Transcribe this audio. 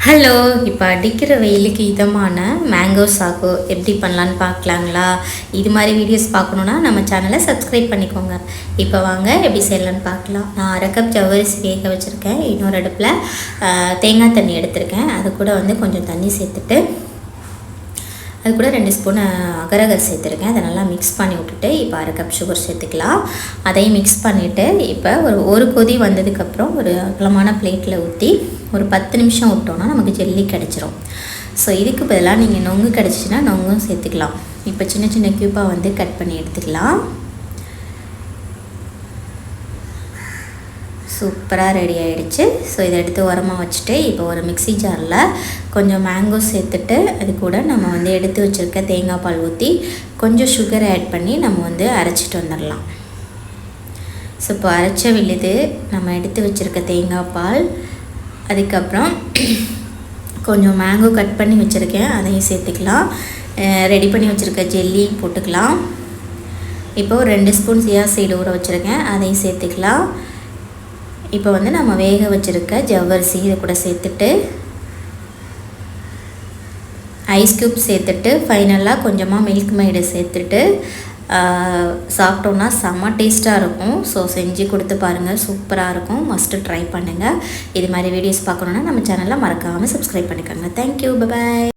Hello, இப்போ அடிக்கிற வெயிலுக்கு இதமான மேங்கோ சாகு எப்படி பண்ணலான்னு பார்க்கலாங்களா? இது மாதிரி வீடியோஸ் பார்க்கணுன்னா நம்ம சேனலை சப்ஸ்கிரைப் பண்ணிக்கோங்க. இப்போ வாங்க எப்படி செய்யலான்னு பார்க்கலாம். நான் 1/2 கப் ஜவ்வரிசி வேக வச்சுருக்கேன். இன்னொரு அடுப்பில் தேங்காய் தண்ணி எடுத்திருக்கேன். அது கூட கொஞ்சம் தண்ணி சேர்த்துட்டு அது கூட 2 ஸ்பூன் அகரகர் சேர்த்துருக்கேன். அதை நல்லா மிக்ஸ் பண்ணி விட்டுட்டு இப்போ 1/2 கப் சுகர் சேர்த்துக்கலாம். அதையும் மிக்ஸ் பண்ணிவிட்டு இப்போ ஒரு கொதி வந்ததுக்கப்புறம் ஒரு அகலமான பிளேட்டில் ஊற்றி ஒரு 10 நிமிஷம் விட்டோன்னா நமக்கு ஜெல்லி கிடச்சிரும். ஸோ இதுக்கு பதிலாக நீங்கள் நொங்கு கிடச்சிச்சின்னா நொங்கும் சேர்த்துக்கலாம். இப்போ சின்ன சின்ன க்யூப்பாக கட் பண்ணி எடுத்துக்கலாம். சூப்பராக ரெடி ஆகிடுச்சு. ஸோ இதை எடுத்து உரமாக வச்சுட்டு இப்போ ஒரு மிக்ஸி ஜாரில் கொஞ்சம் மேங்கோ சேர்த்துட்டு அது கூட நம்ம எடுத்து வச்சுருக்க தேங்காய் பால் ஊற்றி கொஞ்சம் சுகர் ஆட் பண்ணி நம்ம அரைச்சிட்டு வந்துடலாம். ஸோ இப்போ அரைச்ச விழுது நம்ம எடுத்து வச்சுருக்க தேங்காய் பால், அதுக்கப்புறம் கொஞ்சம் மேங்கோ கட் பண்ணி வச்சுருக்கேன் அதையும் சேர்த்துக்கலாம். ரெடி பண்ணி வச்சுருக்க ஜெல்லியும் போட்டுக்கலாம். இப்போது 2 ஸ்பூன் சியா சீடு ஊற வச்சுருக்கேன் அதையும் சேர்த்துக்கலாம். இப்போ நம்ம வேக வச்சுருக்க ஜவ்வரிசி இதை கூட சேர்த்துட்டு ஐஸ் க்யூப் சேர்த்துட்டு ஃபைனலாக கொஞ்சமாக மில்க் மெய்டை சேர்த்துட்டு சாப்பிட்டோன்னா செம்ம டேஸ்ட்டாக இருக்கும். ஸோ செஞ்சு கொடுத்து பாருங்கள், சூப்பராக இருக்கும். மஸ்ட்டு ட்ரை பண்ணுங்கள். இது மாதிரி வீடியோஸ் பார்க்கணுன்னா நம்ம சேனலில் மறக்காமல் சப்ஸ்கிரைப் பண்ணிக்கோங்க. Thank you, by.